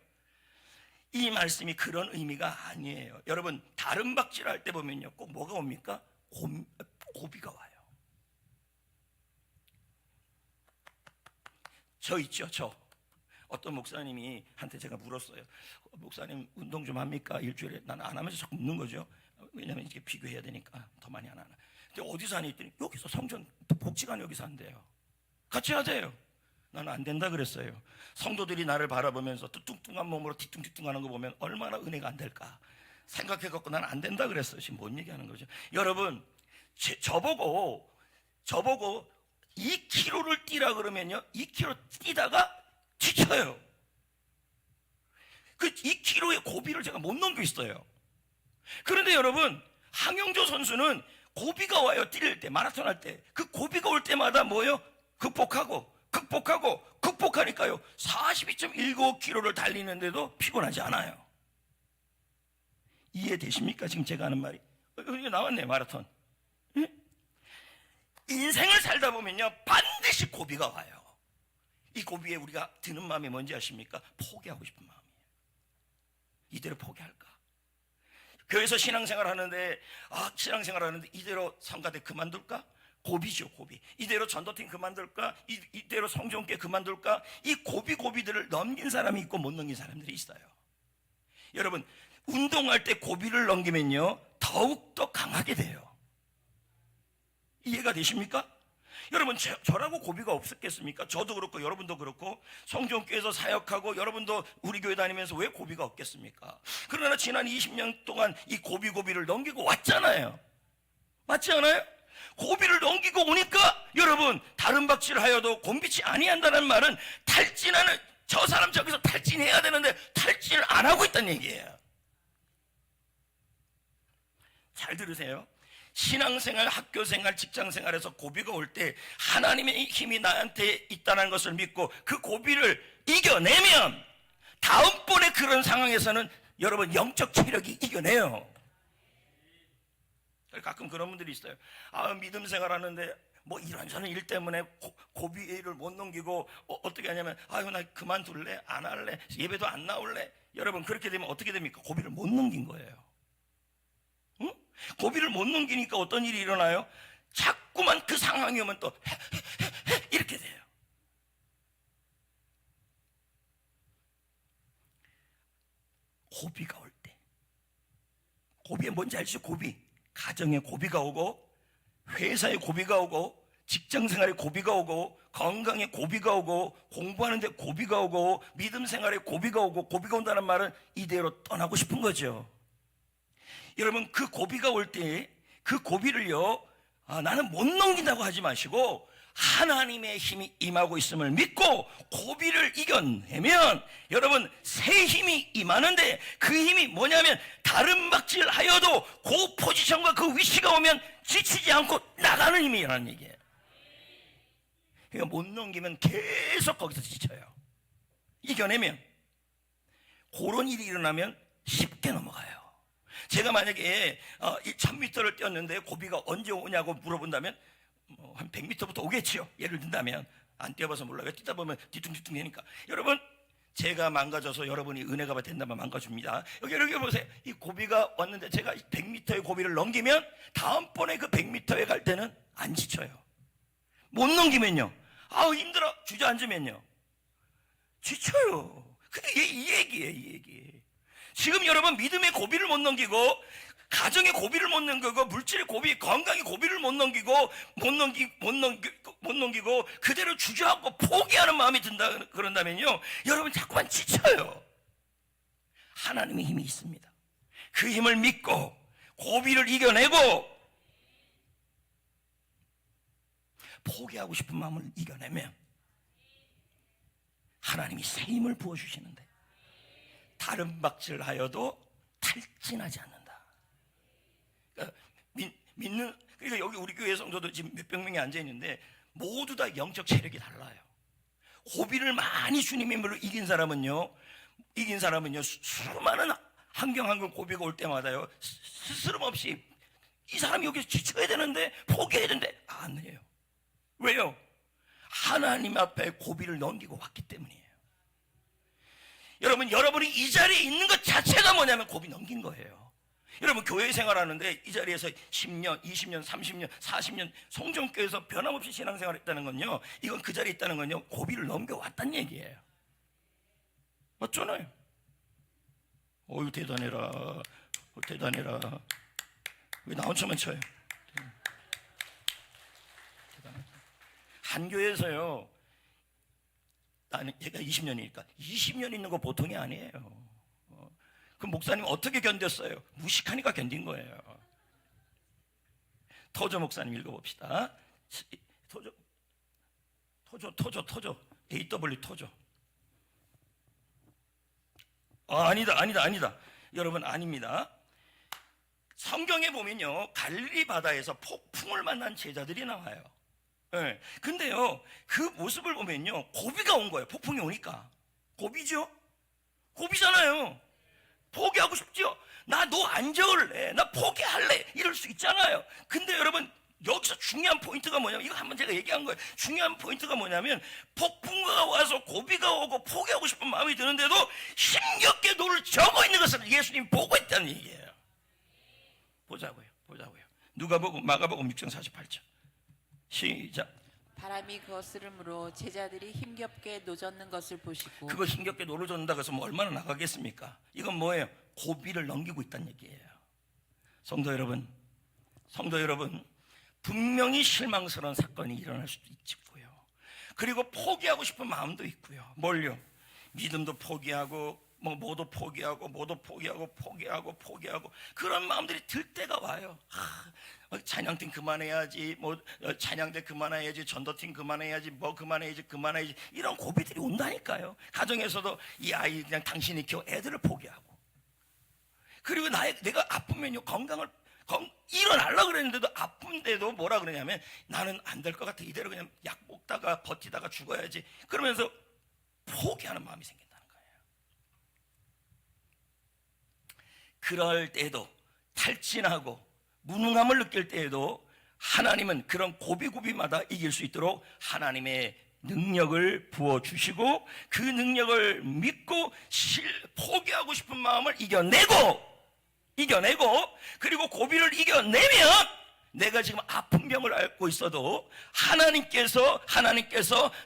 이 말씀이 그런 의미가 아니에요. 여러분, 다른 박질할 때 보면요, 꼭 뭐가 옵니까? 고비가 와요. 저 있죠, 저. 어떤 목사님이 한테 제가 물었어요. 목사님, 운동 좀 합니까? 일주일에. 나는 안 하면서 자꾸 묻는 거죠. 왜냐면 이게 비교해야 되니까 더 많이 안 하나. 근데 어디서 하니 했더니, 여기서 성전 복지관 여기서 한대요. 같이 하재요. 나는 안 된다 그랬어요. 성도들이 나를 바라보면서 뚱뚱한 몸으로 뒤뚱뒤뚱하는 거 보면 얼마나 은혜가 안 될까 생각해갖고 나는 안 된다 그랬어요. 지금 뭔 얘기하는 거죠? 여러분, 저보고 2km를 뛰라 그러면요, 2km 뛰다가 지쳐요. 그 2km의 고비를 제가 못 넘겼어요. 그런데 여러분, 황영조 선수는 고비가 와요. 뛸 때, 마라톤 할 때. 그 고비가 올 때마다 뭐예요? 극복하니까요, 42.19km를 달리는데도 피곤하지 않아요. 이해되십니까? 지금 제가 하는 말이. 여기 나왔네, 마라톤. 예? 인생을 살다 보면요, 반드시 고비가 와요. 이 고비에 우리가 드는 마음이 뭔지 아십니까? 포기하고 싶은 마음이에요. 이대로 포기할까? 교회에서 신앙생활 하는데, 이대로 성가대 그만둘까? 고비죠, 고비. 이대로 전도팀 그만둘까? 이대로 성전교회 그만둘까? 이 고비들을 넘긴 사람이 있고 못 넘긴 사람들이 있어요. 여러분, 운동할 때 고비를 넘기면요, 더욱더 강하게 돼요. 이해가 되십니까? 여러분, 저라고 고비가 없었겠습니까? 저도 그렇고 여러분도 그렇고 성전교회에서 사역하고 여러분도 우리 교회 다니면서 왜 고비가 없겠습니까? 그러나 지난 20년 동안 이 고비를 넘기고 왔잖아요. 맞지 않아요? 고비를 넘기고 오니까 여러분, 다른 박질하여도 곤비치 아니한다는 말은 탈진하는, 저 사람 저기서 탈진해야 되는데 탈진을 안 하고 있다는 얘기예요. 잘 들으세요. 신앙생활, 학교생활, 직장생활에서 고비가 올 때 하나님의 힘이 나한테 있다는 것을 믿고 그 고비를 이겨내면 다음번에 그런 상황에서는 여러분 영적 체력이 이겨내요. 가끔 그런 분들이 있어요. 믿음 생활하는데 뭐 이런저런 일 때문에 고비를 못 넘기고 어떻게 하냐면 나 그만둘래, 안 할래, 예배도 안 나올래. 여러분, 그렇게 되면 어떻게 됩니까? 고비를 못 넘긴 거예요. 응? 고비를 못 넘기니까 어떤 일이 일어나요? 자꾸만 그 상황이 오면 또 이렇게 돼요. 고비가 올 때, 고비에 뭔지 알죠? 고비. 가정에 고비가 오고, 회사에 고비가 오고, 직장생활에 고비가 오고, 건강에 고비가 오고, 공부하는데 고비가 오고, 믿음 생활에 고비가 오고, 고비가 온다는 말은 이대로 떠나고 싶은 거죠. 여러분, 그 고비가 올 때 그 고비를요, 나는 못 넘긴다고 하지 마시고 하나님의 힘이 임하고 있음을 믿고 고비를 이겨내면 여러분, 새 힘이 임하는데 그 힘이 뭐냐면 다른 박질 하여도 그 포지션과 그 위치가 오면 지치지 않고 나가는 힘이라는 얘기예요. 그러니까 못 넘기면 계속 거기서 지쳐요. 이겨내면, 그런 일이 일어나면 쉽게 넘어가요. 제가 만약에 1000m를 뛰었는데 고비가 언제 오냐고 물어본다면 한 100m부터 오겠지요. 예를 든다면. 안 뛰어봐서 몰라요. 뛰다 보면 뒤뚱뒤뚱 되니까. 여러분, 제가 망가져서 여러분이 은혜가 된다면 망가집니다. 여기 보세요. 이 고비가 왔는데 제가 100m의 고비를 넘기면 다음번에 그 100m에 갈 때는 안 지쳐요. 못 넘기면요, 힘들어 주저앉으면요 지쳐요. 근데 이 얘기예요, 이 얘기. 지금 여러분, 믿음의 고비를 못 넘기고, 가정의 고비를 못 넘기고, 물질의 고비, 건강의 고비를 못 넘기고, 못 넘기고 그대로 주저앉고 포기하는 마음이 든다 그런다면요, 여러분 자꾸만 지쳐요. 하나님의 힘이 있습니다. 그 힘을 믿고 고비를 이겨내고 포기하고 싶은 마음을 이겨내면 하나님이 새 힘을 부어주시는데 다른 박질하여도 탈진하지 않는다. 그러니까 그러니까 여기 우리 교회 성도들 지금 몇백 명이 앉아 있는데 모두 다 영적 체력이 달라요. 고비를 많이 주님의 힘으로 이긴 사람은요 수많은 한경 고비가 올 때마다요 스스럼 없이 이 사람이 여기서 지쳐야 되는데 포기해야 되는데 안 해요. 왜요? 하나님 앞에 고비를 넘기고 왔기 때문이에요. 여러분이 이 자리에 있는 것 자체가 뭐냐면 고비 넘긴 거예요. 여러분, 교회 생활하는데 이 자리에서 10년, 20년, 30년, 40년 송정교회에서 변함없이 신앙생활을 했다는 건요, 이건 그 자리에 있다는 건요 고비를 넘겨왔다는 얘기예요. 맞잖아요. 어유 대단해라, 대단해라. 왜 나 혼자만 쳐요? 한 교회에서요, 나는 제가 20년이니까 20년 있는 거 보통이 아니에요. 그 목사님 어떻게 견뎠어요? 무식하니까 견딘 거예요. 토조 목사님 읽어봅시다. 토조 AW 토조. 아니다. 여러분, 아닙니다. 성경에 보면요, 갈릴리 바다에서 폭풍을 만난 제자들이 나와요. 네. 근데요, 그 모습을 보면요, 고비가 온 거예요. 폭풍이 오니까. 고비죠? 고비잖아요. 포기하고 싶죠? 나 너 안 저을래, 나 포기할래, 이럴 수 있잖아요. 근데 여러분, 여기서 중요한 포인트가 뭐냐면, 이거 한번 제가 얘기한 거예요. 중요한 포인트가 뭐냐면, 폭풍과 와서 고비가 오고 포기하고 싶은 마음이 드는데도 힘겹게 노를 저고 있는 것을 예수님이 보고 있다는 얘기예요. 보자고요. 누가복음, 마가복음 6장 48절 시작. 바람이 거스름으로 제자들이 힘겹게 노젓는 것을 보시고. 그거 힘겹게 노려줬다고 해서 뭐 얼마나 나가겠습니까? 이건 뭐예요? 고비를 넘기고 있다는 얘기예요. 성도 여러분, 분명히 실망스러운 사건이 일어날 수도 있고요, 그리고 포기하고 싶은 마음도 있고요. 뭘요? 믿음도 포기하고 뭐도 포기하고 그런 마음들이 들 때가 와요. 찬양팀 그만해야지, 찬양대 그만해야지, 전도팀 그만해야지, 그만해야지 이런 고비들이 온다니까요. 가정에서도 이 아이 그냥 당신이 키워, 애들을 포기하고. 그리고 내가 아프면요, 일어나려고 그랬는데도 아픈데도 뭐라 그러냐면 나는 안 될 것 같아, 이대로 그냥 약 먹다가 버티다가 죽어야지, 그러면서 포기하는 마음이 생긴다는 거예요. 그럴 때에도, 탈진하고 무능함을 느낄 때에도 하나님은 그런 고비고비마다 이길 수 있도록 하나님의 능력을 부어주시고, 그 능력을 믿고 포기하고 싶은 마음을 이겨내고, 그리고 고비를 이겨내면 내가 지금 아픈 병을 앓고 있어도 하나님께서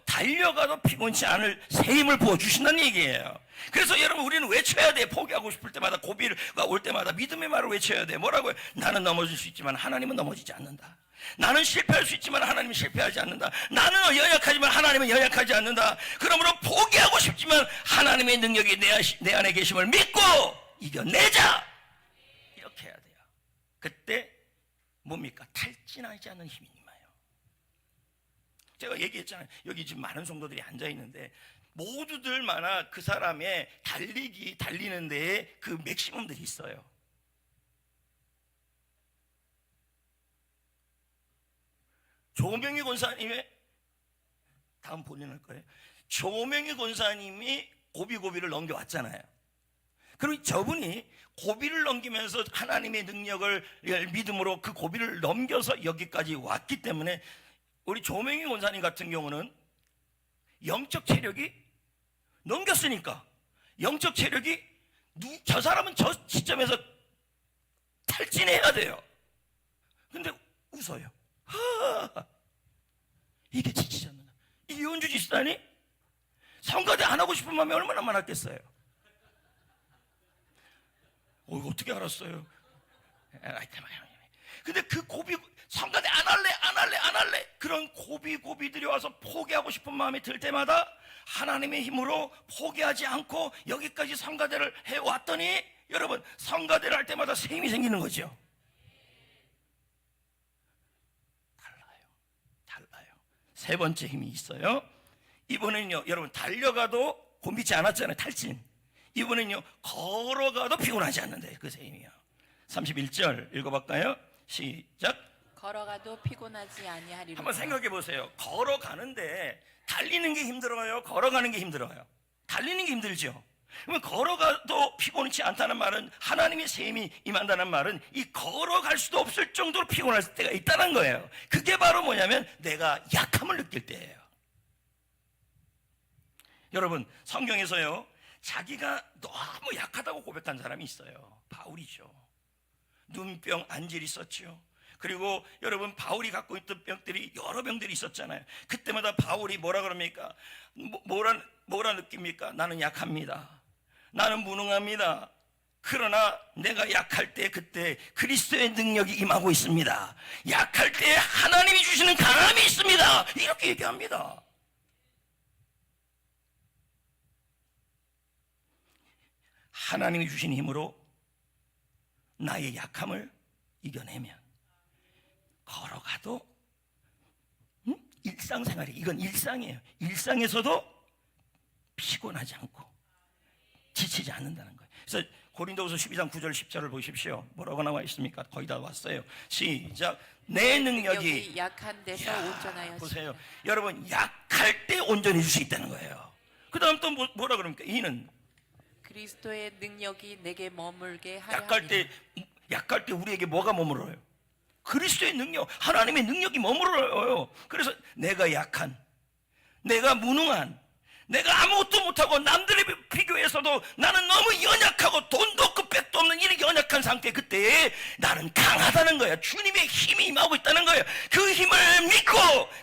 달려가도 피곤치 않을 새 힘을 부어주신다는 얘기예요. 그래서 여러분, 우리는 외쳐야 돼. 포기하고 싶을 때마다, 고비가 올 때마다 믿음의 말을 외쳐야 돼. 뭐라고요? 나는 넘어질 수 있지만 하나님은 넘어지지 않는다. 나는 실패할 수 있지만 하나님은 실패하지 않는다. 나는 연약하지만 하나님은 연약하지 않는다. 그러므로 포기하고 싶지만 하나님의 능력이 내 안에 계심을 믿고 이겨내자. 이렇게 해야 돼요. 그때 뭡니까? 탈진하지 않는 힘이 임해요. 제가 얘기했잖아요. 여기 지금 많은 성도들이 앉아 있는데 모두들마다 그 사람의 달리는 데에 그 맥시멈들이 있어요. 조명희 권사님의, 다음 본인할 거예요. 조명희 권사님이 고비를 넘겨왔잖아요. 그리고 저분이 고비를 넘기면서 하나님의 능력을 믿음으로 그 고비를 넘겨서 여기까지 왔기 때문에, 우리 조명희 권사님 같은 경우는 영적 체력이 넘겼으니까, 영적 체력이 저 사람은 저 시점에서 탈진해야 돼요. 근데 웃어요. 이게 지치지 않는다. 이게 연주지 있다니? 성가대 안 하고 싶은 마음이 얼마나 많았겠어요. 어떻게 알았어요? 근데 그 성가대 안 할래 그런 고비들이 와서 포기하고 싶은 마음이 들 때마다 하나님의 힘으로 포기하지 않고 여기까지 성가대를 해왔더니, 여러분, 성가대를 할 때마다 새 힘이 생기는 거죠. 달라요. 세 번째 힘이 있어요. 이번에는요, 여러분, 달려가도 곤비지 않았잖아요. 탈진. 이번에는요, 걸어가도 피곤하지 않는데, 그 새 힘이요. 31절 읽어볼까요? 시작. 걸어가도 피곤하지 아니하리로다. 한번 생각해 보세요. 걸어가는데 달리는 게 힘들어요? 걸어가는 게 힘들어요? 달리는 게 힘들죠. 그러면 걸어가도 피곤치 않다는 말은, 하나님의 새 힘이 임한다는 말은 이 걸어갈 수도 없을 정도로 피곤할 때가 있다는 거예요. 그게 바로 뭐냐면 내가 약함을 느낄 때예요. 여러분, 성경에서요, 자기가 너무 약하다고 고백한 사람이 있어요. 바울이죠. 눈병, 안질이 있었죠. 그리고 여러분, 바울이 갖고 있던 병들이 여러 병들이 있었잖아요. 그때마다 바울이 뭐라 그럽니까? 뭐라 느낍니까? 나는 약합니다. 나는 무능합니다. 그러나 내가 약할 때 그때 그리스도의 능력이 임하고 있습니다. 약할 때 하나님이 주시는 강함이 있습니다. 이렇게 얘기합니다. 하나님이 주신 힘으로 나의 약함을 이겨내면 걸어가도 일상생활이, 이건 일상이에요. 일상에서도 피곤하지 않고 지치지 않는다는 거예요. 그래서 고린도후서 12장 9절 10절을 보십시오. 뭐라고 나와 있습니까? 거의 다 왔어요. 시작. 내 능력이 약한 데서 온전하여. 보세요. 여러분, 약할 때 온전해질 수 있다는 거예요. 그 다음 또 뭐라 그럽니까? 이는 그리스도의 능력이 내게 머물게 하려 약할 때 우리에게 뭐가 머물어요? 그리스도의 능력, 하나님의 능력이 머물어요. 그래서 내가 약한, 내가 무능한, 내가 아무것도 못하고 남들에 비교해서도 나는 너무 연약하고 돈도 없고 백도 없는 이런 연약한 상태, 그때에 나는 강하다는 거예요. 주님의 힘이 임하고 있다는 거예요. 그 힘을 믿고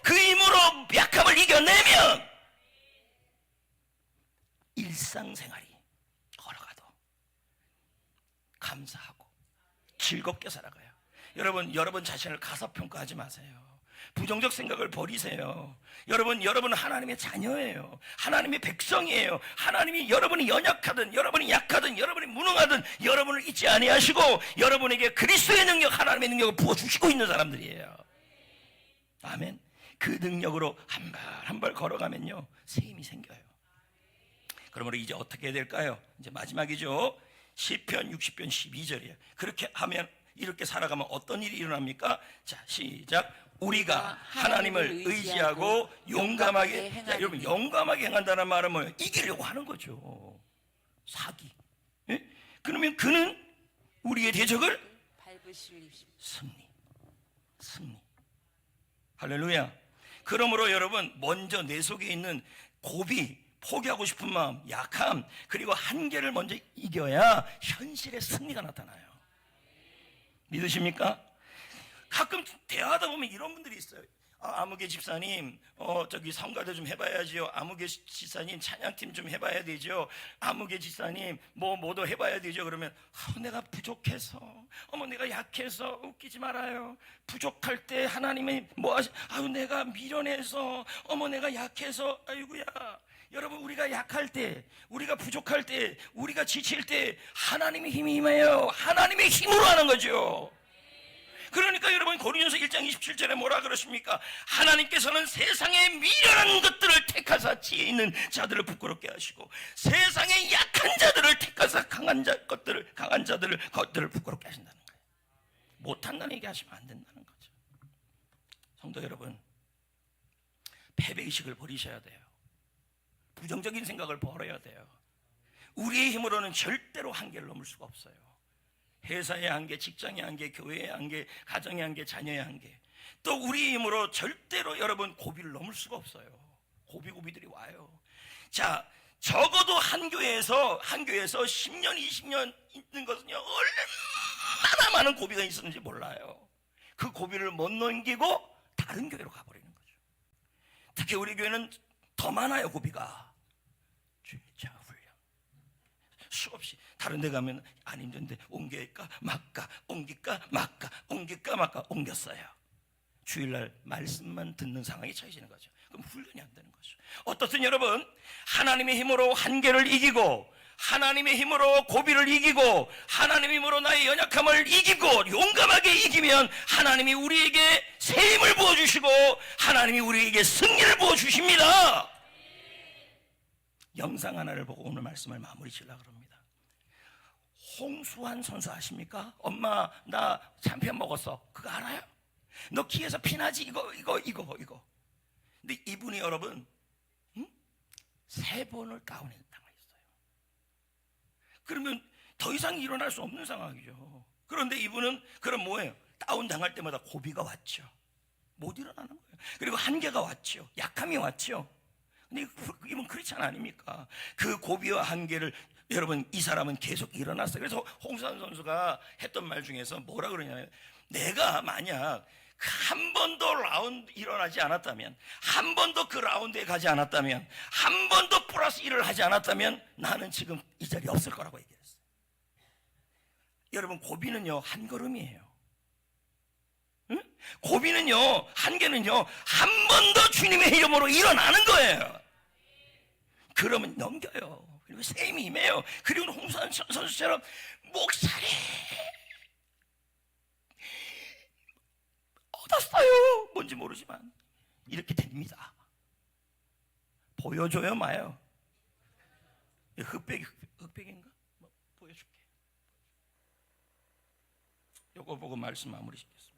그 힘으로 약함을 이겨내면 일상생활이 걸어가도 감사하고 즐겁게 살아가요. 여러분 자신을 가사평가하지 마세요. 부정적 생각을 버리세요. 여러분 하나님의 자녀예요. 하나님의 백성이에요. 하나님이 여러분이 연약하든 여러분이 약하든 여러분이 무능하든 여러분을 잊지 아니하시고 여러분에게 그리스도의 능력, 하나님의 능력을 부어주시고 있는 사람들이에요. 아멘. 그 능력으로 한 발 한 발 걸어가면요 새 힘이 생겨요. 그러므로 이제 어떻게 해야 될까요? 이제 마지막이죠. 시편 60편 12절이에요. 그렇게 하면, 이렇게 살아가면 어떤 일이 일어납니까? 자, 시작. 우리가 하나님을 의지하고 용감하게, 자, 여러분 용감하게 행한다는 말은 뭐예요? 이기려고 하는 거죠. 사기. 예? 그러면 그는 우리의 대적을 밟으실 승리. 할렐루야. 그러므로 여러분 먼저 내 속에 있는 고비, 포기하고 싶은 마음, 약함, 그리고 한계를 먼저 이겨야 현실의 승리가 나타나요. 믿으십니까? 가끔 대화하다 보면 이런 분들이 있어요. 아무개 집사님, 저기 성가대 좀 해봐야지요. 아무개 집사님, 찬양팀 좀 해봐야 되죠. 아무개 집사님, 뭐도 해봐야 되죠. 그러면 내가 부족해서, 내가 약해서. 웃기지 말아요. 부족할 때 하나님이 내가 미련해서, 내가 약해서. 아이고야. 여러분, 우리가 약할 때, 우리가 부족할 때, 우리가 지칠 때 하나님의 힘이 임해요. 하나님의 힘으로 하는 거죠. 그러니까 여러분 고린도서 1장 27절에 뭐라 그러십니까? 하나님께서는 세상의 미련한 것들을 택하사 지혜 있는 자들을 부끄럽게 하시고 세상의 약한 자들을 택하사 강한 자들을 부끄럽게 하신다는 거예요. 못한다는 얘기 하시면 안 된다는 거죠. 성도 여러분, 패배의식을 버리셔야 돼요. 부정적인 생각을 버려야 돼요. 우리의 힘으로는 절대로 한계를 넘을 수가 없어요. 회사의 한계, 직장의 한계, 교회의 한계, 가정의 한계, 자녀의 한계. 또 우리의 힘으로 절대로 여러분 고비를 넘을 수가 없어요. 고비들이 와요. 자, 적어도 한 교회에서 10년, 20년 있는 것은요 얼마나 많은 고비가 있었는지 몰라요. 그 고비를 못 넘기고 다른 교회로 가버리는 거죠. 특히 우리 교회는 더 많아요. 고비가. 주일차 훈련 수없이. 다른 데 가면 안 힘든데 옮길까 말까, 옮길까 말까, 옮길까 말까 옮겼어요. 주일날 말씀만 듣는 상황이 처해지는 거죠. 그럼 훈련이 안 되는 거죠. 어떻든 여러분, 하나님의 힘으로 한계를 이기고 하나님의 힘으로 고비를 이기고 하나님의 힘으로 나의 연약함을 이기고 용감하게 이기면 하나님이 우리에게 새 힘을 부어주시고 하나님이 우리에게 승리를 부어주십니다. 영상 하나를 보고 오늘 말씀을 마무리 지으려고 합니다. 홍수환 선수 아십니까? 엄마 나 챔피언 먹었어. 그거 알아요? 너 귀에서 피나지? 이거. 근데 이분이 여러분 3번을 다운에 당했어요. 그러면 더 이상 일어날 수 없는 상황이죠. 그런데 이분은 그럼 뭐예요? 다운 당할 때마다 고비가 왔죠. 못 일어나는 거예요. 그리고 한계가 왔죠. 약함이 왔죠. 근데 이분 크리스찬 아닙니까? 그 고비와 한계를 여러분, 이 사람은 계속 일어났어요. 그래서 홍수환 선수가 했던 말 중에서 뭐라 그러냐면, 내가 만약 한 번도 라운드 일어나지 않았다면, 한 번도 그 라운드에 가지 않았다면, 한 번도 플러스 1을 하지 않았다면 나는 지금 이 자리에 없을 거라고 얘기했어요. 여러분, 고비는요 한 걸음이에요. 응? 고비는요, 한계는요 한 번 더 주님의 이름으로 일어나는 거예요. 그러면 넘겨요. 그리고 새 힘이 임해요. 그리고 홍수환 선수처럼 목살이 얻었어요. 뭔지 모르지만 이렇게 됩니다. 보여줘요 마요? 흑백인가? 보여줄게. 요거 보고 말씀 마무리 짓겠습니다.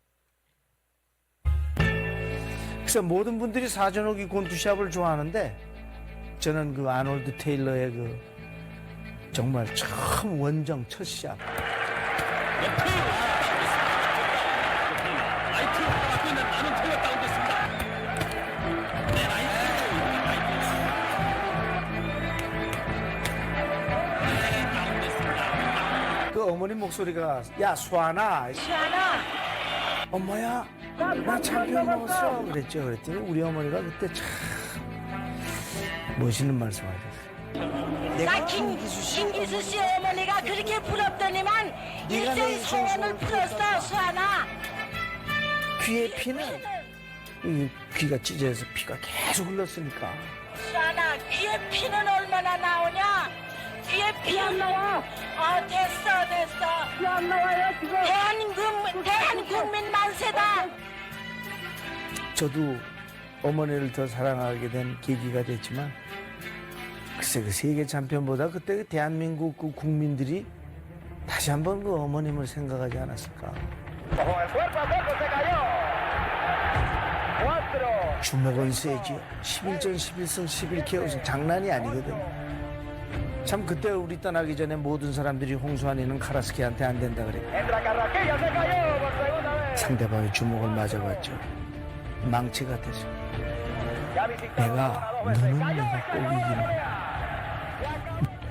그래서 모든 분들이 사전오기 곤투샵을 좋아하는데 저는 그 아놀드 테일러의 그 정말 처음 원정 첫 샵. 그 어머니 목소리가 야 수아나 엄마야 나 챔피언 먹었어 그랬죠. 그랬더니 우리 어머니가 그때 참 멋있는 말씀 하셨어요. 나 김기수 씨 어머니가 그렇게 부럽더니만 일생 소원을 풀었어 수아나. 귀에 피는 이 귀가 찢어져서 피가 계속 흘렀으니까. 수아나, 귀에 피는 얼마나 나오냐? 귀에 피 안 나와. 아, 됐어. 피 안 나와요, 지금. 대한국민 만세다. 저도 어머니를 더 사랑하게 된 계기가 됐지만, 글쎄 그 세계 챔피언보다 그때 그 대한민국 그 국민들이 다시 한번 그 어머님을 생각하지 않았을까. 주먹은 세지요. 11전 11승 11KO 우승 장난이 아니거든요. 참 그때 우리 떠나기 전에 모든 사람들이 홍수환이는 카라스키한테 안 된다 그랬고, 상대방의 주먹을 맞아봤죠. 망치 같아서. 너는 내가 꼭 이기는 거야.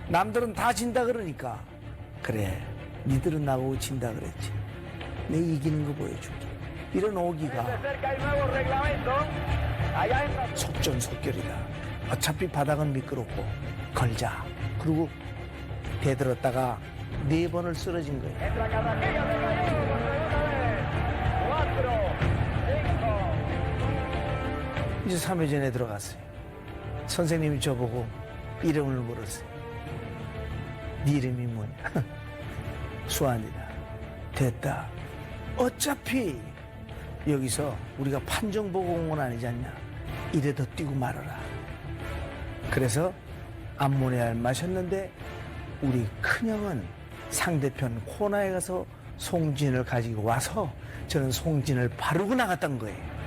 남들은 다 진다 그러니까, 그래 니들은 나보고 진다 그랬지, 내 이기는 거 보여줄게. 이런 오기가 속전속결이다. 어차피 바닥은 미끄럽고 걸자. 그리고 대들었다가 4번을 쓰러진 거예요. 이제 3회전에 들어갔어요. 선생님이 저보고 이름을 물었어요. 네 이름이 뭐냐? 수환이다. 됐다. 어차피 여기서 우리가 판정 보고 온 건 아니지 않냐? 이래도 뛰고 말아라. 그래서 암모니아를 마셨는데 우리 큰형은 상대편 코너에 가서 송진을 가지고 와서 저는 송진을 바르고 나갔던 거예요.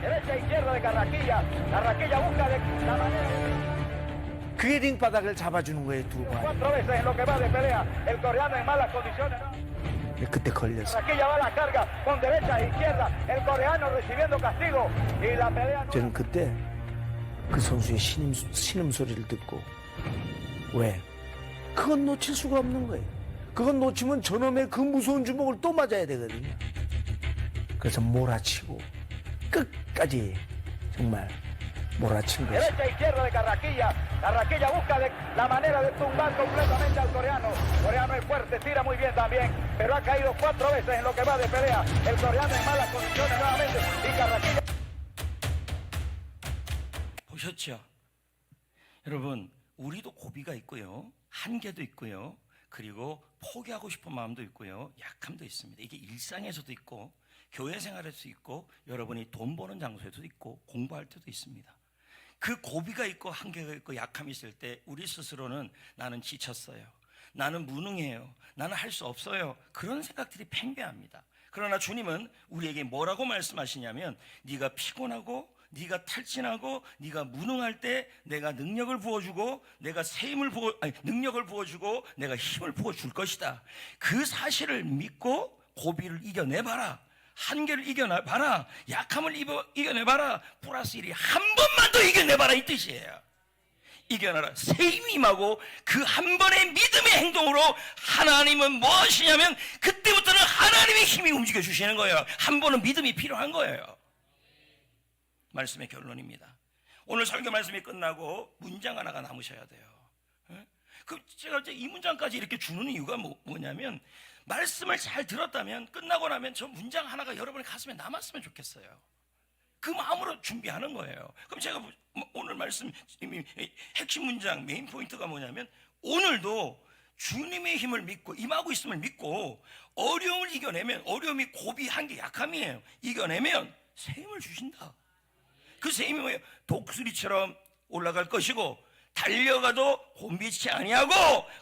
그게 링바닥을 잡아주는 거예요, 2번. 그때 걸렸어요. 저는 그때 그 선수의 신음소리를 듣고, 왜? 그건 놓칠 수가 없는 거예요. 그건 놓치면 저놈의 그 무서운 주먹을 또 맞아야 되거든요. 그래서 몰아치고 끝까지 정말 몰아친 거죠. 보셨죠? 여러분, 우리도 고비가 있고요, 한계도 있고요, 그리고 포기하고 싶은 마음도 있고요, 약함도 있습니다. 이게 일상에서도 있고 교회 생활에도 있고 여러분이 돈 버는 장소에도 있고 공부할 때도 있습니다. 그 고비가 있고 한계가 있고 약함이 있을 때 우리 스스로는 나는 지쳤어요, 나는 무능해요, 나는 할 수 없어요, 그런 생각들이 팽배합니다. 그러나 주님은 우리에게 뭐라고 말씀하시냐면, 네가 피곤하고 네가 탈진하고 네가 무능할 때 내가 능력을 부어주고 내가 능력을 부어주고 내가 힘을 부어줄 것이다. 그 사실을 믿고 고비를 이겨내봐라, 한계를 이겨내봐라, 약함을 이겨내봐라, 플러스 1이 한 번만 더 이겨내봐라, 이 뜻이에요. 이겨내라. 새 힘이 임하고 그 한 번의 믿음의 행동으로 하나님은 무엇이냐면 그때부터는 하나님의 힘이 움직여 주시는 거예요. 한 번은 믿음이 필요한 거예요. 말씀의 결론입니다. 오늘 설교 말씀이 끝나고 문장 하나가 남으셔야 돼요. 제가 이 문장까지 이렇게 주는 이유가 뭐냐면, 말씀을 잘 들었다면 끝나고 나면 저 문장 하나가 여러분의 가슴에 남았으면 좋겠어요. 그 마음으로 준비하는 거예요. 그럼 제가 오늘 말씀 핵심 문장 메인 포인트가 뭐냐면, 오늘도 주님의 힘을 믿고 임하고 있음을 믿고 어려움을 이겨내면, 어려움이 고비, 한계, 약함이에요. 이겨내면 새 힘을 주신다. 그 새 힘이 뭐예요? 독수리처럼 올라갈 것이고 달려가도 곤비치 아니하고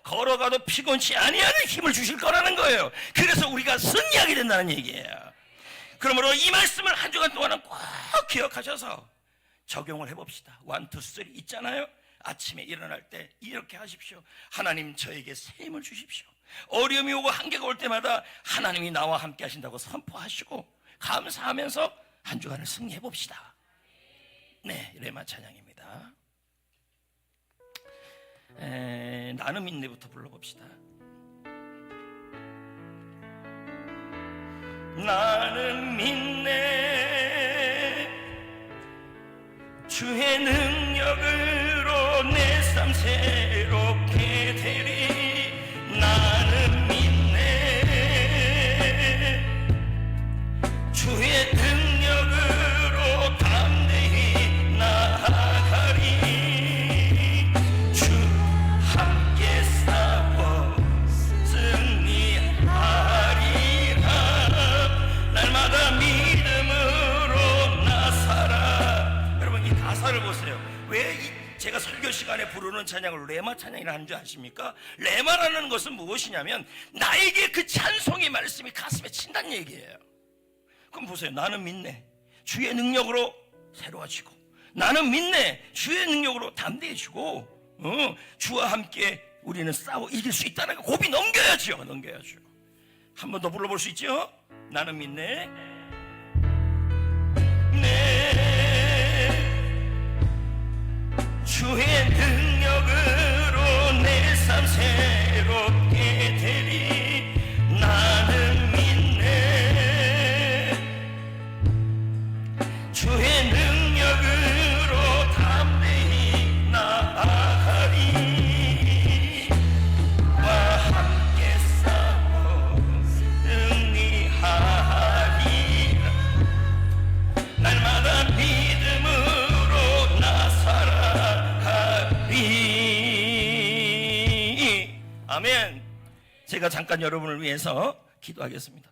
걸어가도 피곤치 아니하는 힘을 주실 거라는 거예요. 그래서 우리가 승리하게 된다는 얘기예요. 그러므로 이 말씀을 한 주간 동안은 꼭 기억하셔서 적용을 해봅시다. 1, 2, 3 있잖아요. 아침에 일어날 때 이렇게 하십시오. 하나님, 저에게 새 힘을 주십시오. 어려움이 오고 한계가 올 때마다 하나님이 나와 함께 하신다고 선포하시고 감사하면서 한 주간을 승리해봅시다. 네, 레마 찬양입니다. 나는 믿네부터 불러봅시다. 나는 믿네, 주의 능력으로 내 삶 새롭게 되리. 나는 믿네, 주의 능력으로 담내 찬양을 보세요. 왜 제가 설교 시간에 부르는 찬양을 레마 찬양이라 하는 줄 아십니까? 레마라는 것은 무엇이냐면 나에게 그 찬송의 말씀이 가슴에 친다는 얘기예요. 그럼 보세요. 나는 믿네. 주의 능력으로 새로워지고, 나는 믿네. 주의 능력으로 담대해지고, 주와 함께 우리는 싸워 이길 수 있다는 거 고비 넘겨야죠. 한 번 더 불러볼 수 있죠? 나는 믿네. 주의 능력으로 내 삶 새롭게 되리. 나는 믿네. 주의 능력으로 담대히 나아가리. 와 함께 싸워 승리하리. 날마다 믿음으로 나 살아가리. 아멘. 제가 잠깐 여러분을 위해서 기도하겠습니다.